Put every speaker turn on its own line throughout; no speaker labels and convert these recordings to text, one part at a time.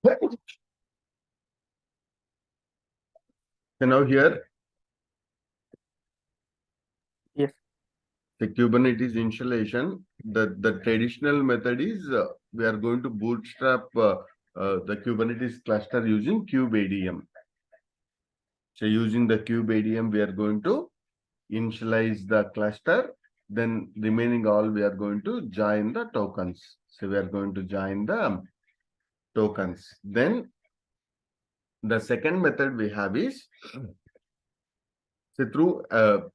So now here,
Yes.
the Kubernetes installation, the traditional method is we are going to bootstrap the Kubernetes cluster using kubeadm. So using the kubeadm, we are going to initialize the cluster. Then remaining all we are going to join the tokens. So we are going to join the tokens. Then the second method we have is, so through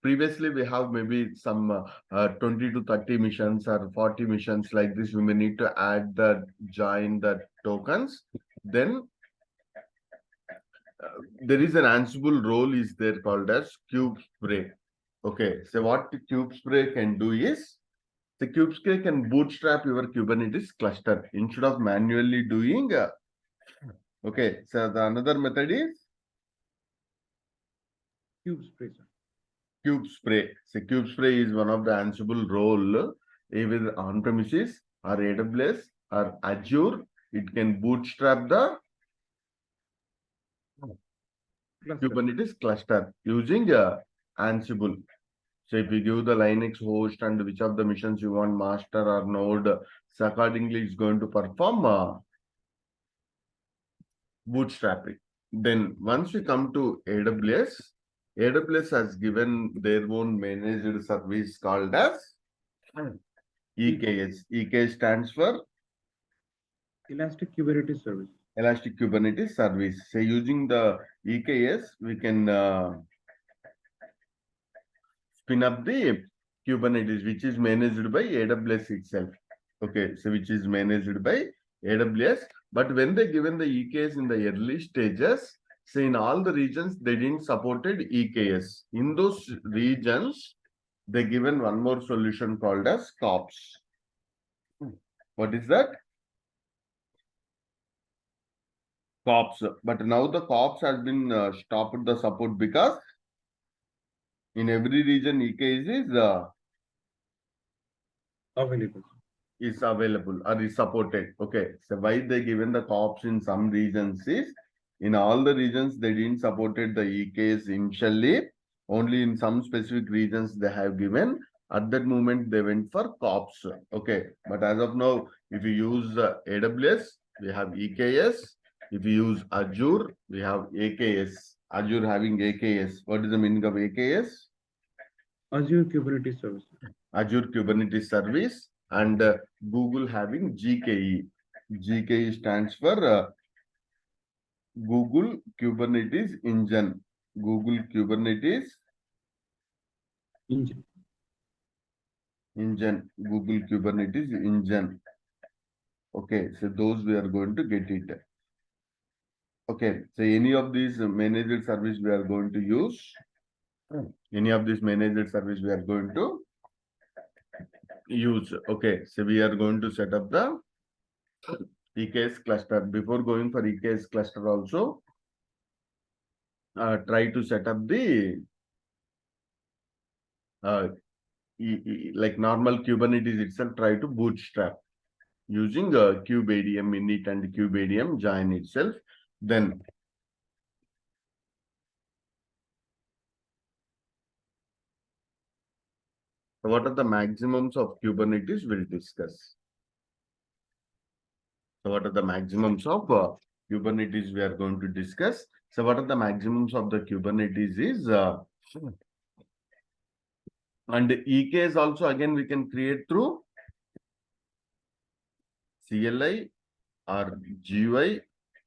previously we have maybe some 20 to 30 missions or 40 missions like this. We may need to add the join the tokens. Then there is an Ansible role is there called as cube spray. Okay, so what the cube spray can do is the cube spray can bootstrap your Kubernetes cluster instead of manually doing. Okay, so the another method is
Cube spray.
Cube spray. So Cube spray is one of the Ansible role, either on premises or AWS or Azure. It can bootstrap the Kubernetes cluster using Ansible. So if you give the Linux host and which of the missions you want, master or node, so accordingly it's going to perform bootstrapping. Then once we come to AWS, AWS has given their own managed service called as EKS. EKS stands for
Elastic Kubernetes Service.
Elastic Kubernetes Service. So using the EKS, we can spin up the Kubernetes, which is managed by AWS itself. Okay, so which is managed by AWS. But when they given the EKS in the early stages, so in all the regions, they didn't supported EKS. In those regions, they given one more solution called as COPS. What is that? COPS. But now the COPS has been stopped the support because in every region EKS is available or is supported. Okay, so why they given the COPS in some regions is in all the regions they didn't supported the EKS initially. Only in some specific regions they have given. At that moment they went for COPS. Okay, but as of now, if you use AWS, we have EKS. If you use Azure, we have AKS. Azure having AKS. What is the meaning of AKS?
Azure Kubernetes Service.
Azure Kubernetes Service, and Google having GKE. GKE stands for Google Kubernetes Engine. Google Kubernetes
Engine.
Google Kubernetes Engine. Okay, so those we are going to get it. Okay, so any of these managed service we are going to use. Any of these managed service we are going to use. Okay, so we are going to set up the EKS cluster. Before going for EKS cluster also, try to set up the like normal Kubernetes itself, try to bootstrap using kubeadm init and kubeadm join itself. Then what are the maximums of Kubernetes we'll discuss. So what are the maximums of Kubernetes we are going to discuss. So what are the maximums of the Kubernetes is and EKS also again we can create through CLI or GUI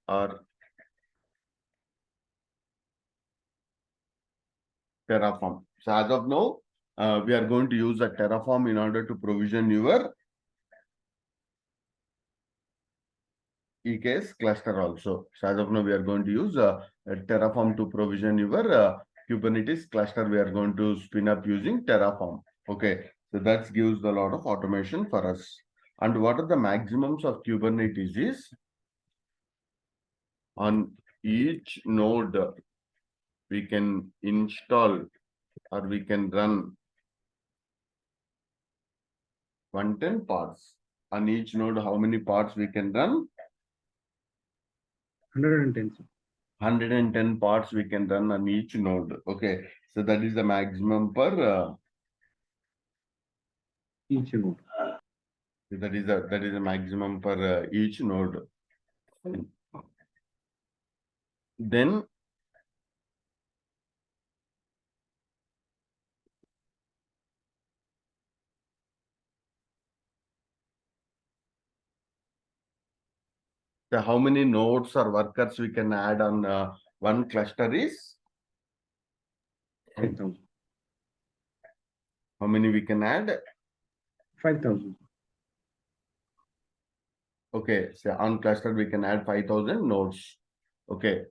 or Terraform. So as of now, we are going to use a Terraform in order to provision your EKS cluster also. So as of now, we are going to use a Terraform to provision your Kubernetes cluster. We are going to spin up using Terraform. Okay, so that gives a lot of automation for us. And what are the maximums of Kubernetes is on each node we can install or we can run 110 pods. On each node, how many pods we can run?
110, sir.
110 parts we can run on each node. Okay, so that is the maximum per
Each node.
that is the maximum per each node. Then how many nodes or workers we can add on one cluster is
5,000.
how many we can add?
5,000.
Okay, so on cluster we can add 5,000 nodes. Okay.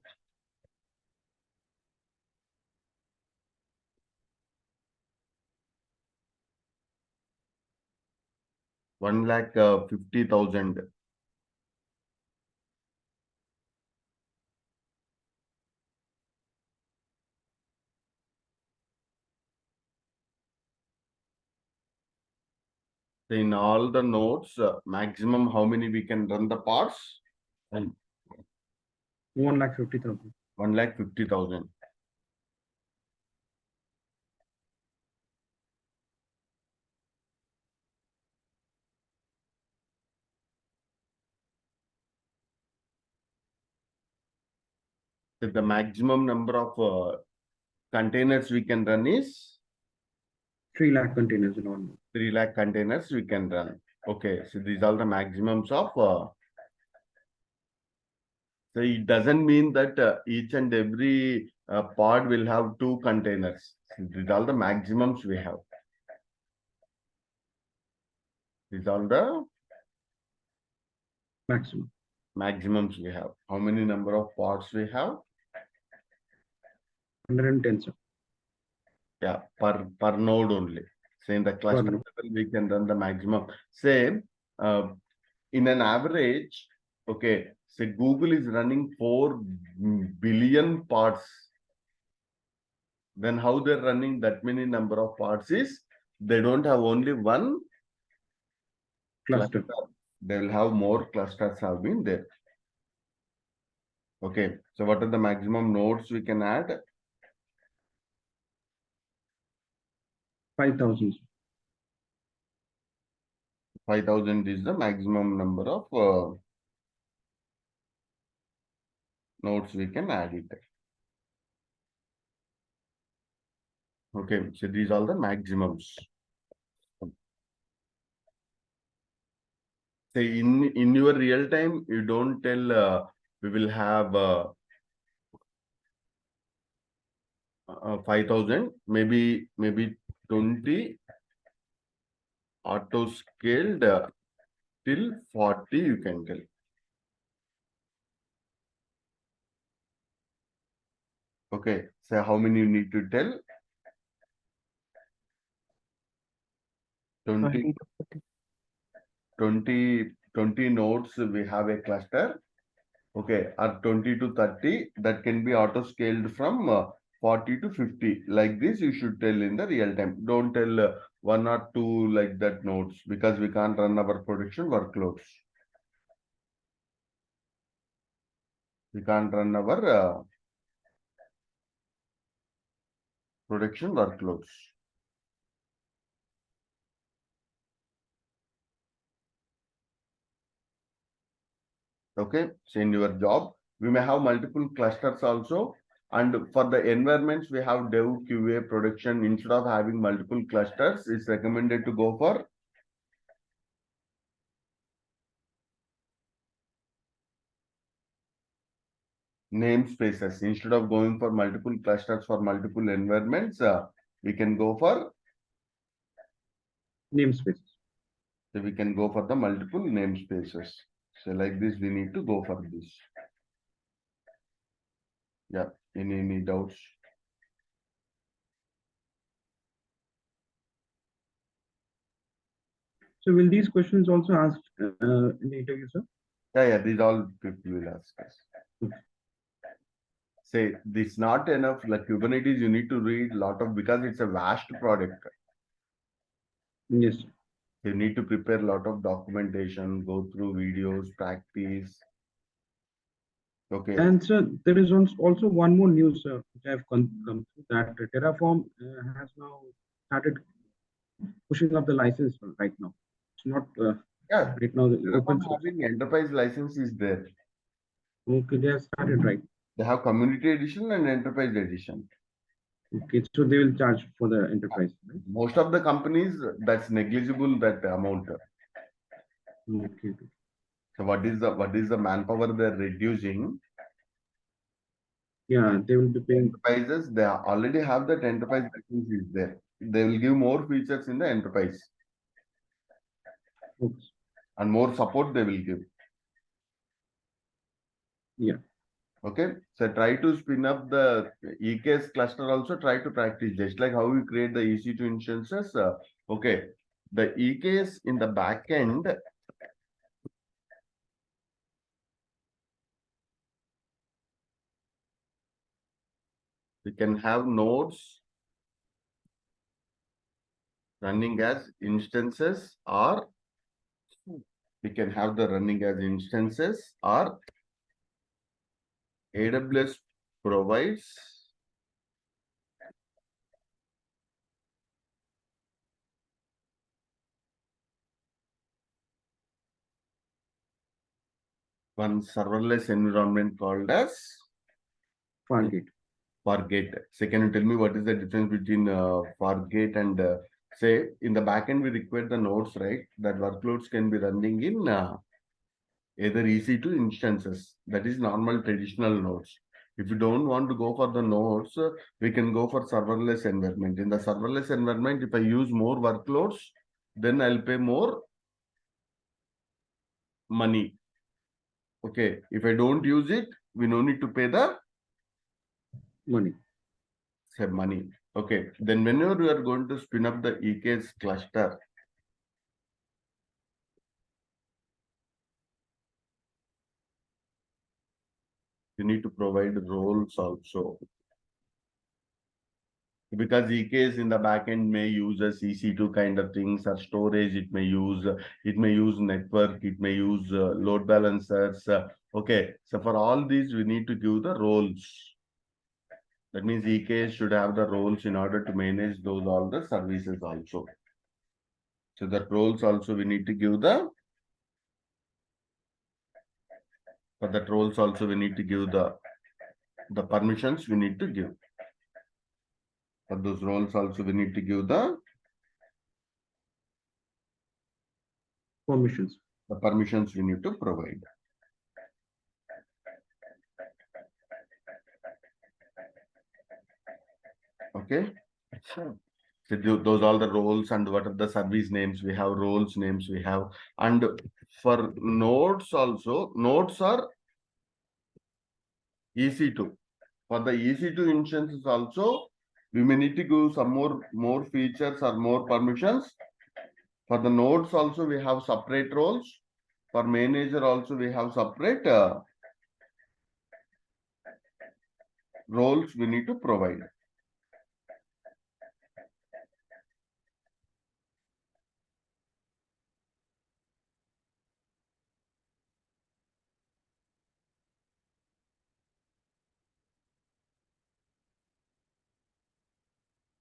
One lakh 50,000. In all the nodes, maximum how many we can run the parts? And
1,50,000.
1,50,000. So the maximum number of containers we can run is
3 lakh containers in all nodes.
3 lakh containers we can run. Okay, so these are the maximums of. So it doesn't mean that each and every pod will have 2 containers. So these are the maximums we have. These are the
Maximum.
maximums we have. How many number of pods we have?
110, sir.
Yeah, per node only. So in the cluster
node.
level, we can run the maximum. Same, in an average, okay, say Google is running 4 billion pods. Then how they're running that many number of pods is, they don't have only one
Cluster.
They will have more clusters have been there. Okay, so what are the maximum nodes we can add?
5,000.
5,000 is the maximum number of nodes we can add it. Okay, so these are the maximums. Say in your real time, you don't tell we will have 5,000, maybe 20 auto scaled till 40 you can tell. Okay, so how many you need to tell? 20 nodes we have a cluster. Okay, or 20 to 30 that can be auto scaled from 40 to 50. Like this, you should tell in the real time. Don't tell 1 or 2 like that nodes because we can't run our production workloads. We can't run our production workloads. Okay, so in your job, we may have multiple clusters also. And for the environments, we have dev, QA, production. Instead of having multiple clusters, it's recommended to go for namespaces. Instead of going for multiple clusters for multiple environments, we can go for
Namespaces.
so we can go for the multiple namespaces. So like this, we need to go for this. Yeah. Any doubts?
So will these questions also asked in the interview, sir?
Yeah. These all people will ask us. Say this not enough. Like Kubernetes, you need to read a lot of because it's a vast product.
Yes.
You need to prepare a lot of documentation, go through videos, practice. Okay.
And sir, there is also one more news, sir, which I have come through, that Terraform has now started pushing up the license right now. It's not
Yeah,
right now the
Terraform
open source.
having enterprise license is there.
Okay, they have started, right?
They have community edition and enterprise edition.
Okay, so they will charge for the enterprise, right?
Most of the companies, that's negligible, that amount.
Okay.
So what is the manpower they're reducing?
Yeah, they will be paying.
Enterprises, they already have that enterprise license is there. They will give more features in the enterprise
Oops.
and more support they will give.
Yeah.
Okay. So try to spin up the EKS cluster also, try to practice just like how we create the EC2 instances. Okay. The EKS in the back end, we can have nodes running as instances, or we can have the running as instances, or AWS provides one serverless environment called as
Fargate.
Fargate. So can you tell me what is the difference between Fargate and say in the backend we require the nodes, right? That workloads can be running in either EC2 instances. That is normal traditional nodes. If you don't want to go for the nodes, we can go for serverless environment. In the serverless environment, if I use more workloads, then I'll pay more money. Okay. If I don't use it, we no need to pay the
Money.
money. Okay. Then whenever you are going to spin up the EKS cluster, you need to provide roles also. Because EKS in the backend may use a EC2 kind of things, or storage, it may use network, it may use load balancers. Okay, so for all these, we need to give the roles. That means EKS should have the roles in order to manage those all the services also. So the roles also we need to give for that roles also we need to give the permissions we need to give. For those roles also we need to give the
Permissions.
permissions we need to provide. Okay. Sure. So those all the roles and what are the service names we have, roles names we have. And for nodes also, nodes are EC2. For the EC2 instances also, we may need to give some more features or more permissions. For the nodes also, we have separate roles. For manager also, we have separate roles we need to provide.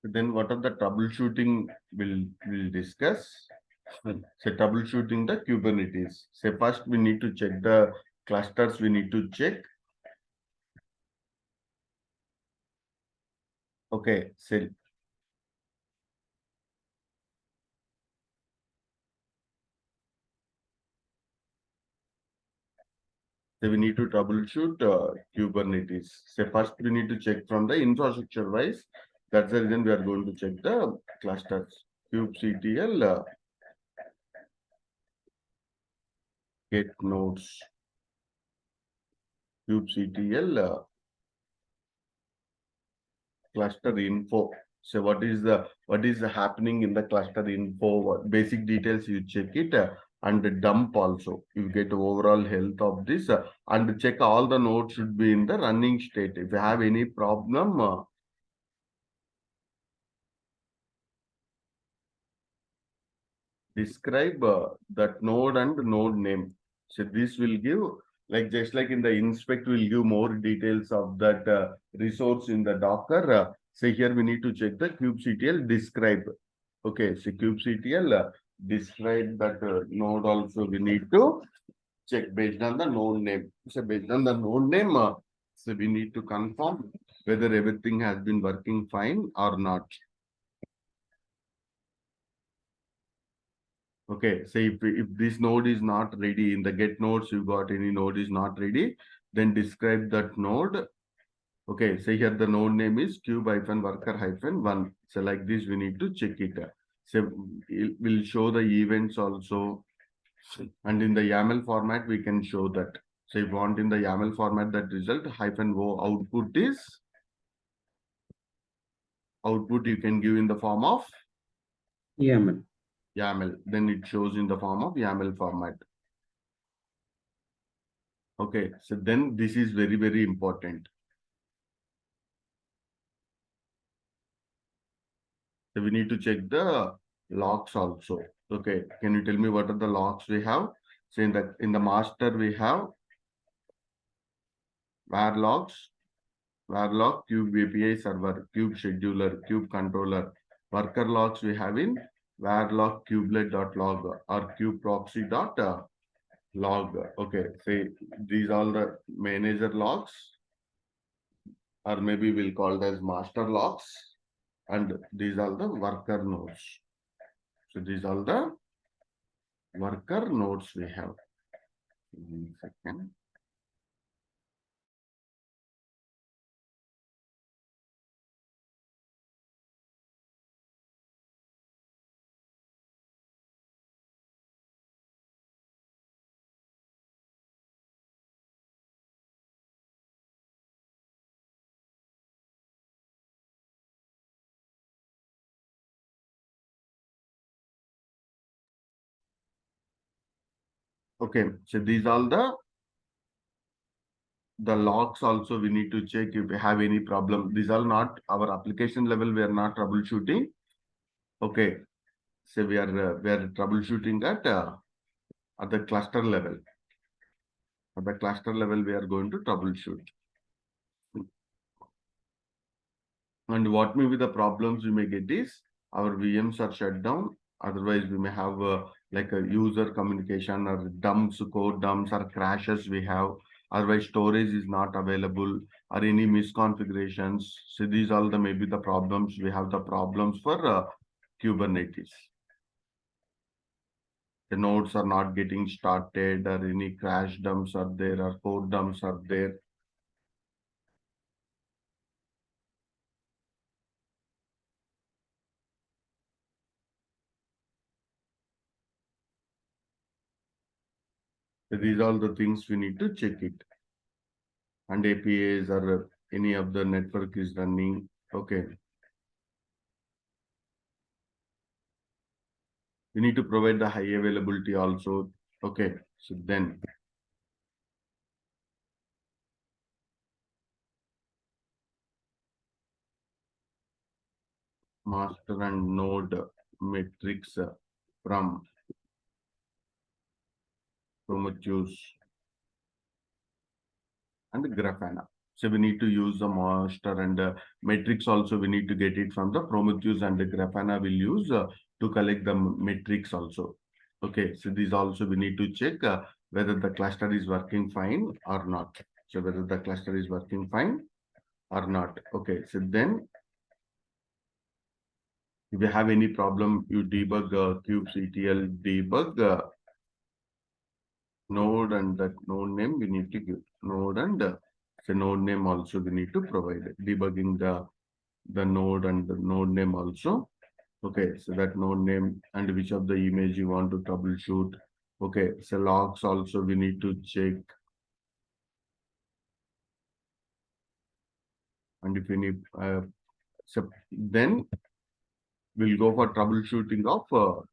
Then what are the troubleshooting we'll discuss. So troubleshooting the Kubernetes. So first we need to check the clusters we need to check. Okay, so we need to troubleshoot Kubernetes. So first we need to check from the infrastructure wise. That's the reason we are going to check the clusters. kubectl get nodes. kubectl cluster info. So what is happening in the cluster info? What basic details you check it, and dump also. You get overall health of this, and check all the nodes should be in the running state. If you have any problem, describe that node and node name. So this will give like just like in the inspect, we'll give more details of that resource in the Docker. Say here we need to check the kubectl describe. Okay, so kubectl describe that node also we need to check based on the node name. So based on the node name, so we need to confirm whether everything has been working fine or not. Okay, so if this node is not ready in the get nodes, you got any node is not ready, then describe that node. Okay, so here the node name is cube-worker-1. So like this, we need to check it. So it will show the events also. And in the YAML format, we can show that. So if you want in the YAML format, that result -o output is output you can give in the form of
YAML.
YAML. Then it shows in the form of YAML format. Okay, so then this is very, very important. So we need to check the logs also. Okay, can you tell me what are the logs we have? So in the master we have var logs, var log, kube API server, kube scheduler, kube controller. Worker logs we have in var log kubelet.log or kube proxy.log. Okay, say these are the manager logs, or maybe we'll call it as master logs, and these are the worker nodes. So these are the worker nodes we have. 1 second. Okay, so these are the logs also we need to check if we have any problem. These are not our application level, we are not troubleshooting. Okay, so we are troubleshooting at the cluster level. At the cluster level, we are going to troubleshoot. And what may be the problems we may get is our VMs are shut down. Otherwise, we may have like a user communication or dumps, code dumps or crashes we have. Otherwise, storage is not available or any misconfigurations. So these are the maybe the problems. We have the problems for Kubernetes. The nodes are not getting started or any crash dumps are there or code dumps are there. So these are the things we need to check it. And APIs or any of the network is running. Okay. We need to provide the high availability also. Okay. So then master and node metrics from Prometheus and Grafana. So we need to use the master and metrics also. We need to get it from the Prometheus and the Grafana will use to collect the metrics also. Okay, so these also we need to check whether the cluster is working fine or not. So whether the cluster is working fine or not. Okay, so then if you have any problem, you debug kubectl debug node and that node name we need to give node and the node name also we need to provide debugging the node and the node name also. Okay, so that node name and which of the image you want to troubleshoot. Okay, so logs also we need to check. And if you need, so then we'll go for troubleshooting of.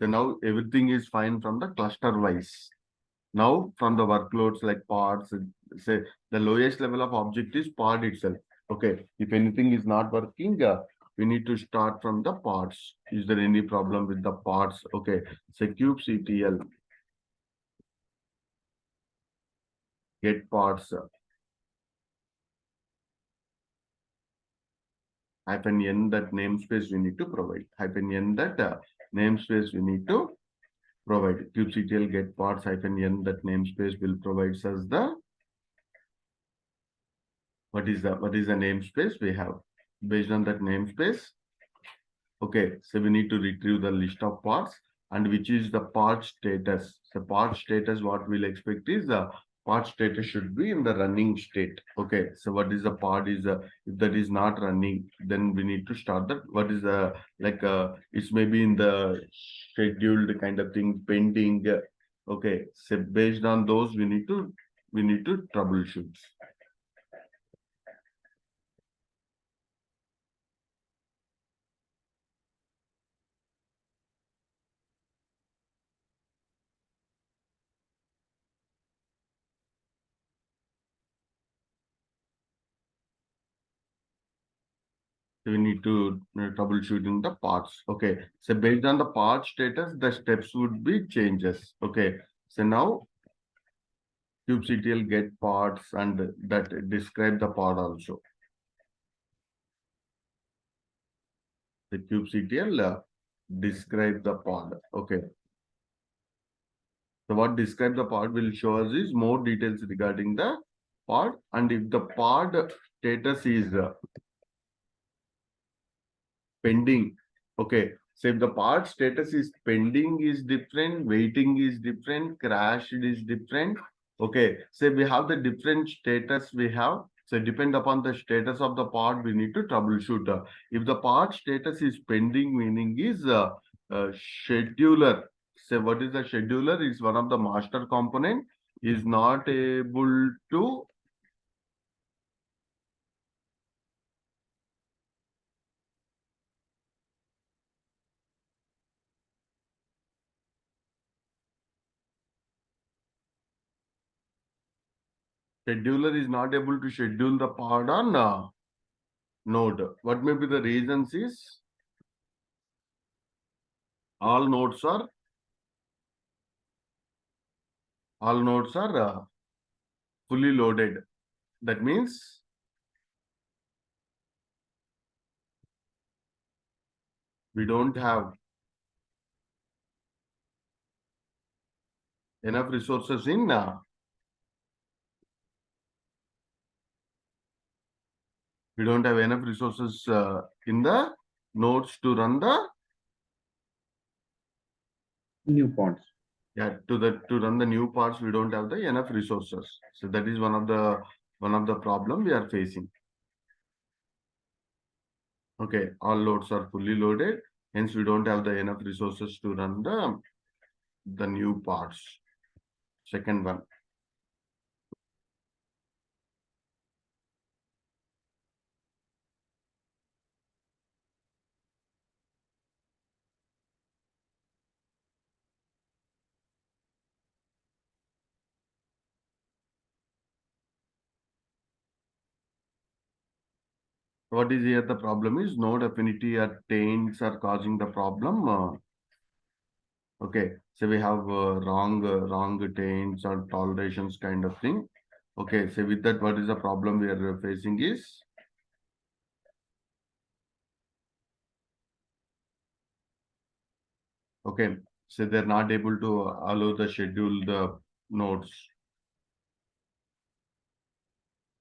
So now everything is fine from the cluster wise. Now from the workloads like pods, say the lowest level of object is pod itself. Okay, if anything is not working, we need to start from the pods. Is there any problem with the pods? Okay, so kubectl get pods -n, that namespace we need to provide. -n, that namespace we need to provide. kubectl get pods -n, that namespace will provide us the what is the namespace we have. Based on that namespace, okay, so we need to retrieve the list of pods and which is the pod status. So pod status, what we'll expect is the pod status should be in the running state. Okay, so what is the pod is if that is not running, then we need to start that. What is the like it's maybe in the scheduled kind of thing, pending. Okay, so based on those we need to troubleshoot. So we need to troubleshooting the parts. Okay. So based on the part status, the steps would be changes. Okay. So now kubectl get parts and that describe the part also. The kubectl describe the pod. Okay. So what describe the pod will show us is more details regarding the pod, and if the pod status is pending. Okay. So if the part status is pending is different, waiting is different, crashed is different. Okay. So we have the different status we have. So depend upon the status of the part, we need to troubleshoot. If the part status is pending, meaning is scheduler. So what is the scheduler? Is one of the master component is not able to scheduler is not able to schedule the part on node. What may be the reasons is all nodes are fully loaded. That means we don't have enough resources in we don't have enough resources in the nodes to run the
new pods.
Yeah, to run the new parts, we don't have the enough resources. So that is one of the problem we are facing. Okay, all loads are fully loaded, hence we don't have the enough resources to run the new parts. Second one. What is here the problem is node affinity or taints are causing the problem. Okay, so we have wrong taints or tolerations kind of thing. Okay, so with that, what is the problem we are facing is okay, so they're not able to allow the schedule the nodes.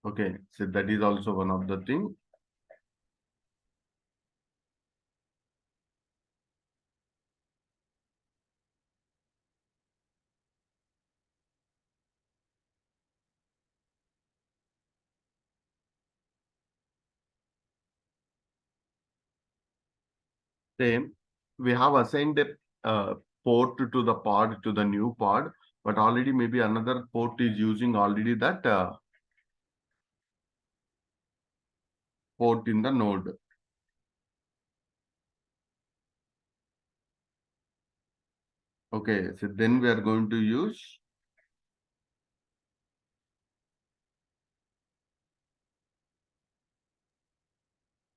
Okay, so that is also one of the thing. Same, we have assigned a port to the pod to the new pod, but already maybe another port is using already that port in the node. Okay, so then we are going to use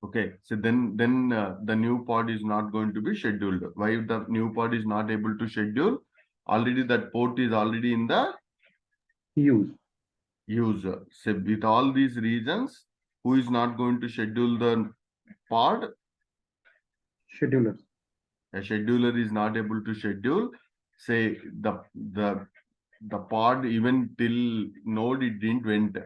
okay, so then the new pod is not going to be scheduled. Why the new pod is not able to schedule? Already that port is already in the
Use.
user. So with all these reasons, who is not going to schedule the pod?
Schedulers.
A scheduler is not able to schedule, say the pod even till node it didn't went.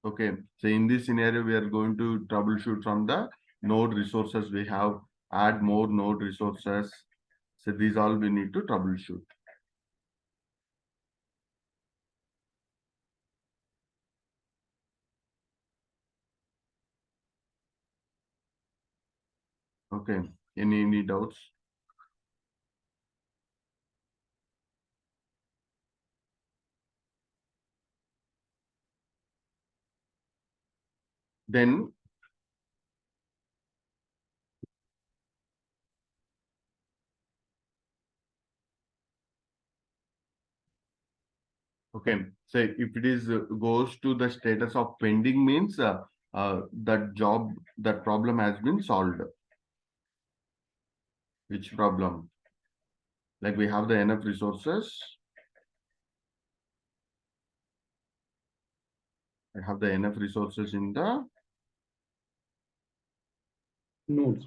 Okay, so in this scenario, we are going to troubleshoot from the node resources we have, add more node resources. So these all we need to troubleshoot. Okay, any doubts? Then okay, so if it is goes to the status of pending means that problem has been solved. Which problem? Like we have the enough resources. I have the enough resources in the
Nodes.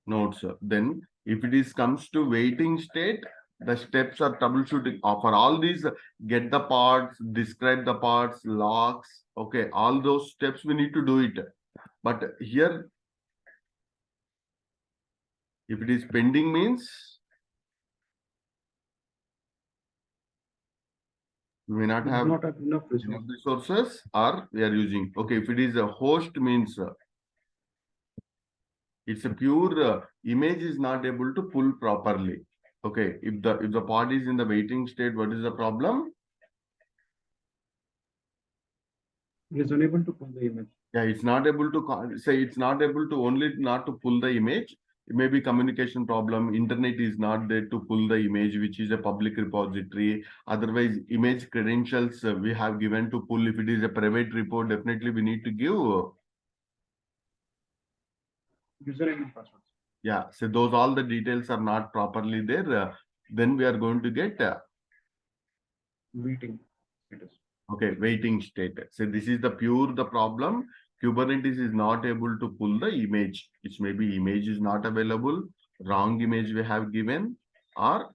nodes. Then if it is comes to waiting state, the steps are troubleshooting. For all these, get the parts, describe the parts, logs. Okay, all those steps we need to do it. But here, if it is pending means we may not
We do
have
not have enough
enough
resources.
resources or we are using. Okay, if it is a host means it's a pure image is not able to pull properly. Okay, if the pod is in the waiting state, what is the problem?
It is unable to pull the image.
Yeah, it's not able to say it's not able to only not to pull the image. It may be communication problem. Internet is not there to pull the image, which is a public repository. Otherwise, image credentials we have given to pull. If it is a private report, definitely we need to give.
Username and passwords.
Yeah, so those all the details are not properly there. Then we are going to get
Waiting status.
okay, waiting state. So this is the pure the problem. Kubernetes is not able to pull the image. It may be image is not available, wrong image we have given, or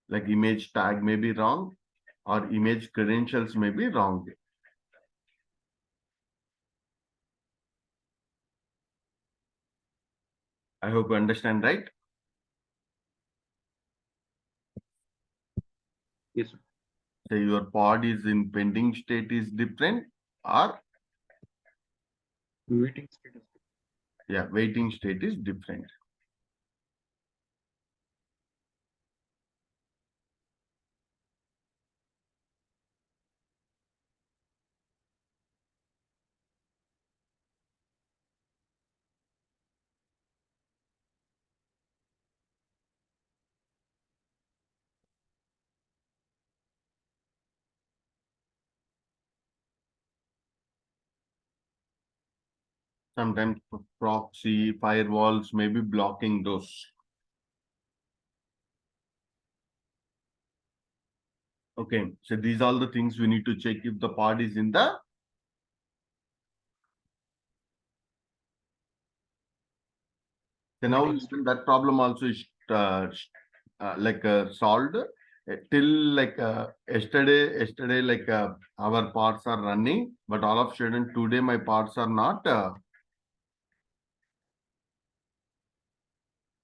like image tag may be wrong, or image credentials may be wrong. I hope you understand, right?
Yes, sir.
So your pod is in pending state is different, or
Waiting status.
yeah, waiting state is different. Sometimes proxy firewalls may be blocking those. Okay, so these are all the things we need to check if the pod is in the. So now
Waiting
even that problem also is solved. Till yesterday our parts are running, but all of a sudden today my parts are not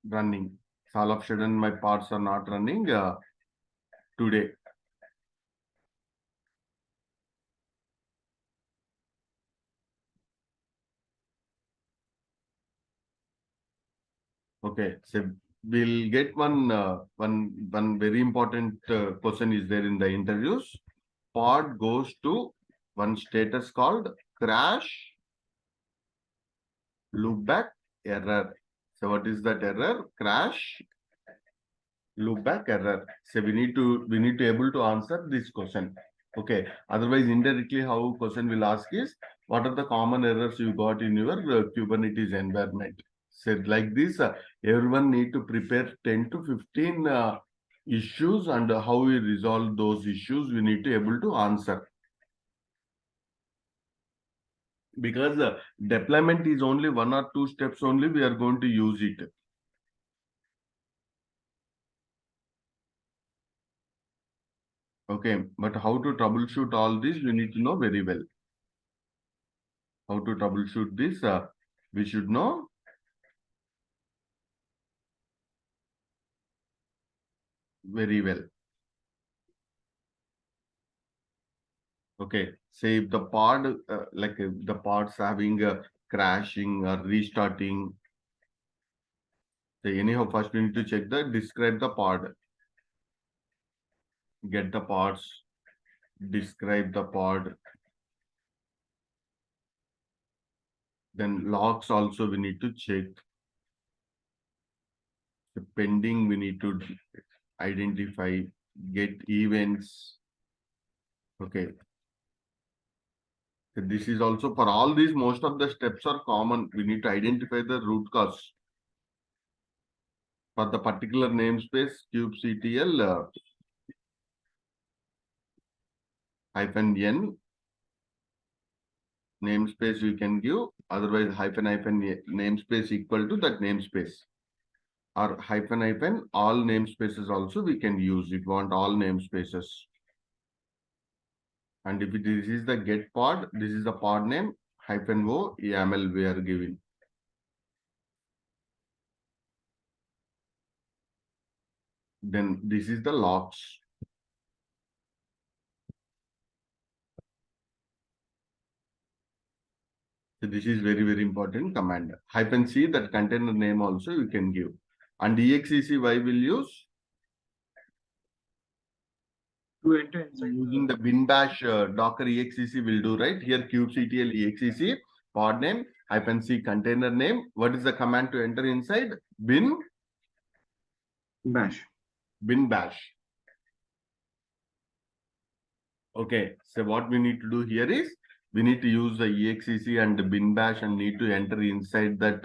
running. So all of a sudden my parts are not running today. Okay, so we'll get one very important question is there in the interviews. Pod goes to one status called crash loopback error. So what is that error? Crash loopback error. So we need to able to answer this question. Okay. Otherwise, indirectly, how question will ask is what are the common errors you got in your Kubernetes environment? Said like this, everyone need to prepare 10 to 15 issues and how we resolve those issues, we need to able to answer. Because deployment is only 1 or 2 steps only, we are going to use it. Okay, but how to troubleshoot all this, we need to know very well. How to troubleshoot this, we should know very well. Okay, say if the pod, like if the pod's having a crashing or restarting, so anyhow, first we need to check the describe the pod. Get the pods, describe the pod. Then logs also we need to check. The pending we need to identify, get events. Okay. So this is also for all these, most of the steps are common. We need to identify the root cause. For the particular namespace, kubectl -n namespace you can give, otherwise hyphen namespace equal to that namespace, or hyphen all namespaces also we can use if you want all namespaces. And if this is the get pod, this is the pod name -o YAML we are giving. Then this is the logs. So this is very, very important command. -c, that container name also you can give. And exec why will use?
To enter inside
Using the bin bash docker exec will do, right? Here kubectl exec, pod name, -c container name. What is the command to enter inside? Bin
bash.
bash. Okay, so what we need to do here is we need to use the exec and the bin bash and need to enter inside that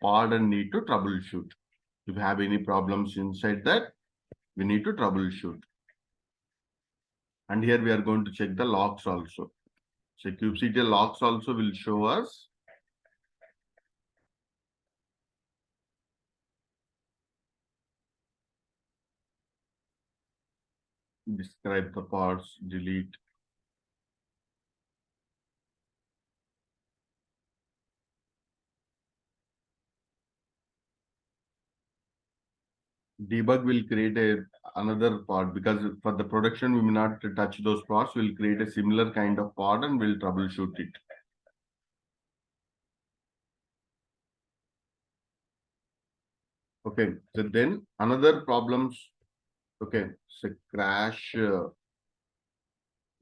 pod and need to troubleshoot. If you have any problems inside that, we need to troubleshoot. And here we are going to check the logs also. So kubectl logs also will show us describe the pods, delete. Debug will create another pod, because for the production we may not touch those pods. We'll create a similar kind of pod and we'll troubleshoot it. Okay, so then another problems. Okay, so crash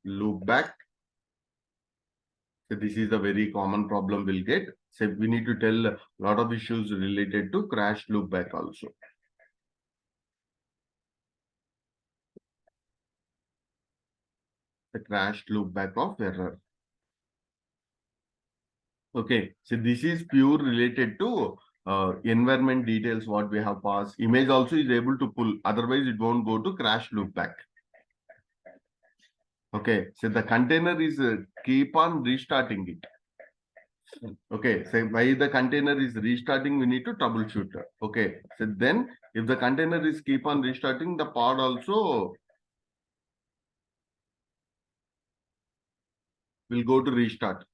loop back. So this is a very common problem we'll get. So we need to tell a lot of issues related to crash loop back also. The crash loop back of error. Okay, so this is pure related to environment details what we have passed. Image also is able to pull, otherwise it won't go to crash loop back. Okay, so the container is keep on restarting it. Okay, so why the container is restarting, we need to troubleshoot. Okay, so then if the container is keep on restarting, the pod also will go to restart.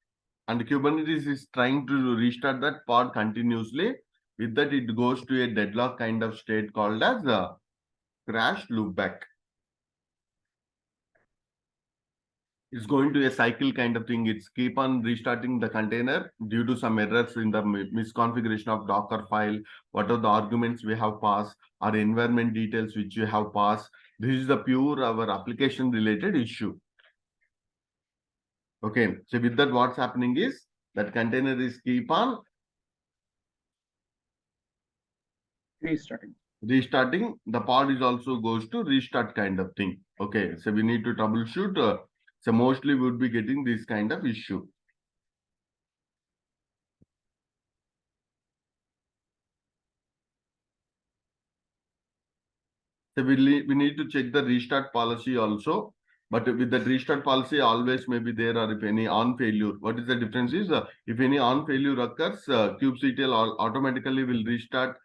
And Kubernetes is trying to restart that pod continuously. With that, it goes to a deadlock kind of state called as a crash loopback. It's going to a cycle kind of thing. It's keep on restarting the container due to some errors in the misconfiguration of Docker file. What are the arguments we have passed, or environment details which you have passed. This is the pure our application related issue. Okay, so with that, what's happening is that container is keep on
restarting.
The pod is also goes to restart kind of thing. Okay, so we need to troubleshoot. So mostly we would be getting this kind of issue. So we need to check the restart policy also. But with the restart policy, always maybe there or if any on failure. What is the difference is if any on failure occurs, kubectl automatically will restart.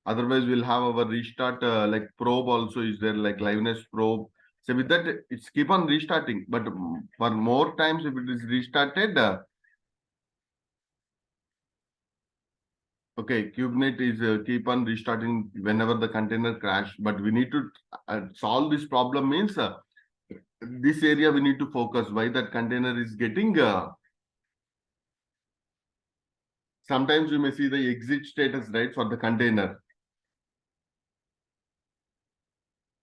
Otherwise, we'll have our restart like probe also is there, like liveness probe. So with that, it's keep on restarting. But for more times, if it is restarted, okay, Kubernetes is keep on restarting whenever the container crash. But we need to solve this problem means this area we need to focus. Why that container is getting sometimes you may see the exit status, right, for the container.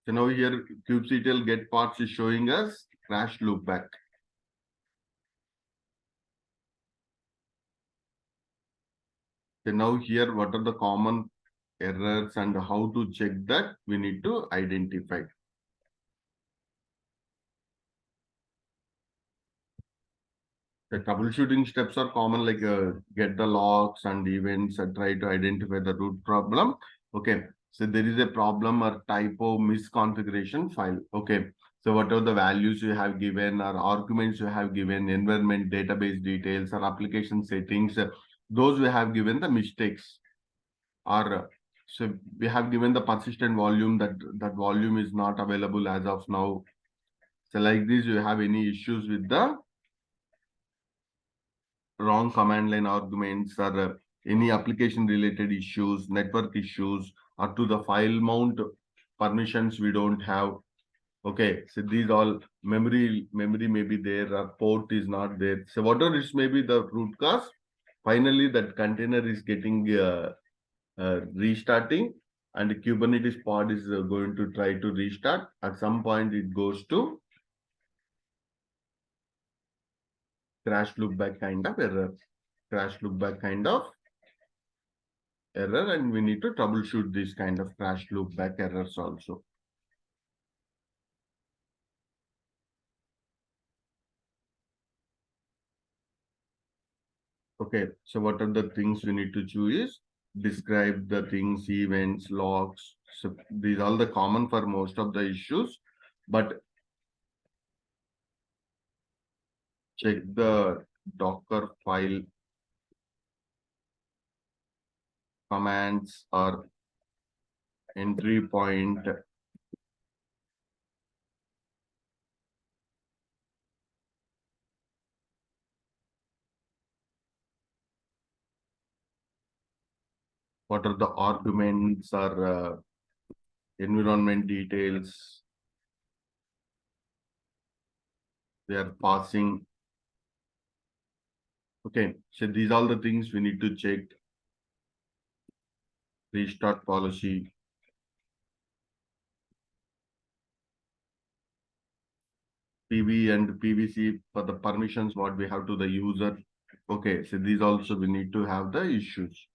So now here kubectl get parts is showing us crash loopback. So now here what are the common errors and how to check that we need to identify. The troubleshooting steps are common, like get the logs and events and try to identify the root problem. Okay, so there is a problem or typo misconfiguration file. Okay, so whatever the values you have given or arguments you have given, environment database details or application settings, those we have given the mistakes. Or so we have given the persistent volume that volume is not available as of now. So like this, you have any issues with the wrong command line arguments or any application related issues, network issues, or to the file mount permissions we don't have. Okay, so these all memory may be there or port is not there. So whatever it may be the root cause, finally that container is getting restarting and Kubernetes pod is going to try to restart. At some point it goes to crash loopback kind of error. Crash loopback kind of error, and we need to troubleshoot this kind of crash loopback errors also. Okay, so what are the things we need to choose is describe the things, events, logs. So these are all the common for most of the issues, but check the Docker file commands or entry point. What are the arguments or environment details they are passing. Okay, so these are the things we need to check. Restart policy. PV and PVC for the permissions what we have to the user. Okay, so these also we need to have the issues.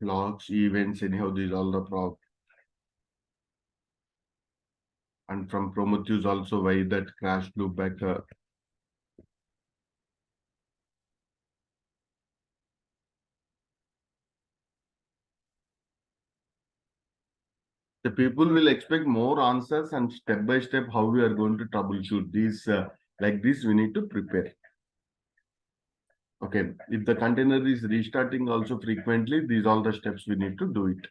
Logs, events, anyhow, these all the prop. And from Prometheus also why that crash loopback. The people will expect more answers and step by step how we are going to troubleshoot these. Like this, we need to prepare. Okay, if the container is restarting also frequently, these all the steps we need to do it.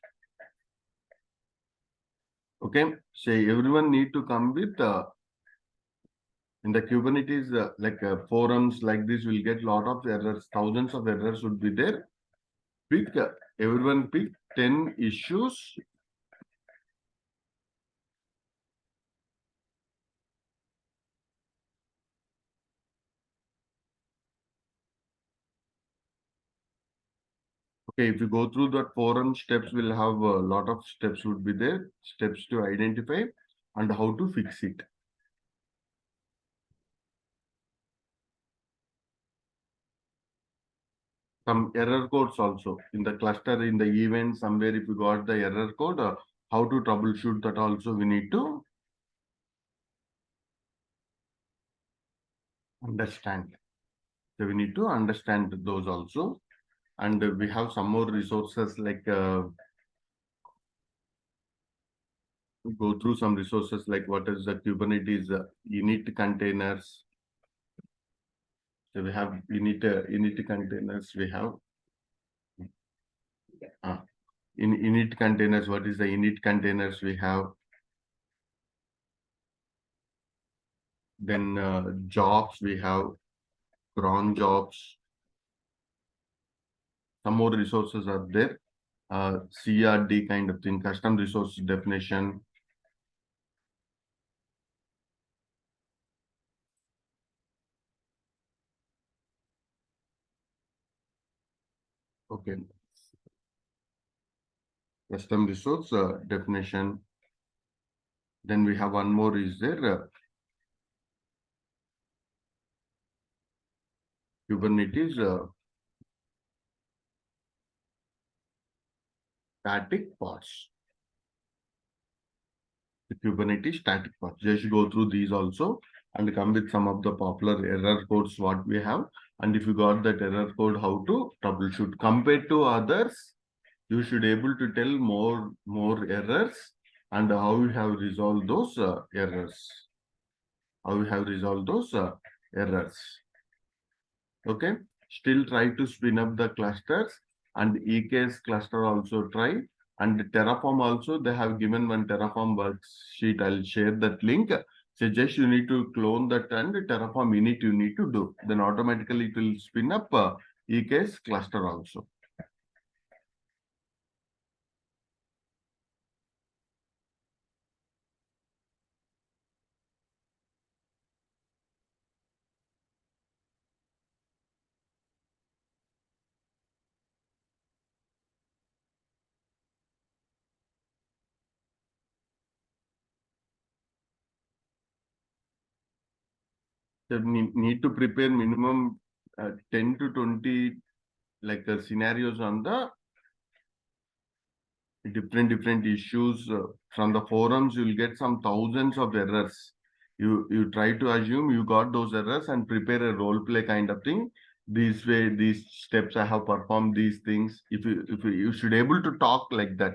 Okay, so everyone need to come with in the Kubernetes forums like this will get lot of errors, thousands of errors would be there. Pick everyone pick 10 issues. Okay, if you go through that forum steps, we'll have a lot of steps would be there, steps to identify and how to fix it. Some error codes also in the cluster, in the event, somewhere if you got the error code, how to troubleshoot that also we need to understand. So we need to understand those also. And we have some more resources like go through some resources like what is the Kubernetes init containers. So we have init containers. We have in init containers. What is the init containers we have? Then jobs we have cron jobs. Some more resources are there. CRD kind of thing, custom resource definition. Okay. Custom resource definition. Then we have one more is there. Kubernetes static pods. The Kubernetes static pods. Just go through these also and come with some of the popular error codes what we have. And if you got that error code, how to troubleshoot. Compared to others, you should able to tell more errors and how you have resolved those errors. How you have resolved those errors. Okay. Still try to spin up the clusters and EKS cluster also try. And Terraform also, they have given one Terraform worksheet. I'll share that link. So just you need to clone that and Terraform init you need to do. Then automatically it will spin up EKS cluster also. So need to prepare minimum 10 to 20 like scenarios on the different issues from the forums. You'll get some thousands of errors. You try to assume you got those errors and prepare a role play kind of thing. This way, these steps I have performed these things. If you should able to talk like that.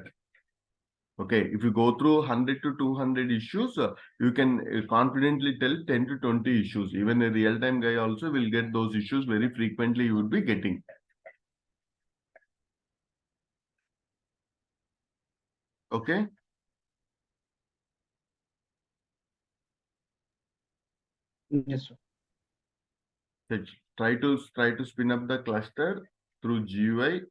Okay, if you go through 100 to 200 issues, you can confidently tell 10 to 20 issues. Even a real-time guy also will get those issues very frequently. You would be getting. Okay.
Yes, sir.
So try to spin up the cluster through GUI,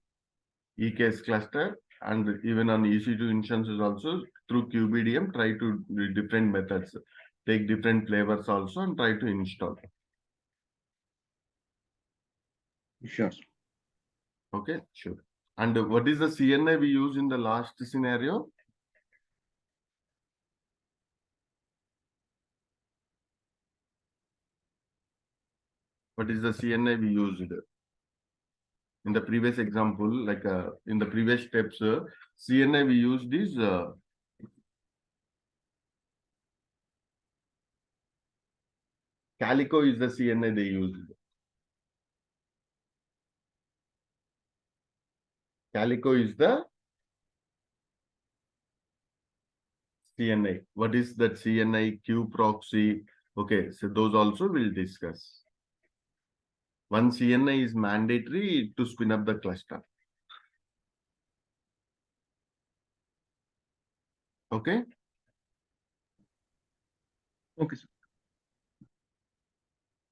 EKS cluster, and even on EC2 instances also through QBDM. Try to do different methods, take different flavors also, and try to install.
Sure, sir.
Okay, sure. And what is the CNI we use in the last scenario? What is the CNI we used? In the previous example, like in the previous steps, CNI we used is Calico is the CNI they used. Calico is the CNI. What is that CNI, Q proxy? Okay, so those also we'll discuss. One CNI is mandatory to spin up the cluster. Okay?
Okay, sir.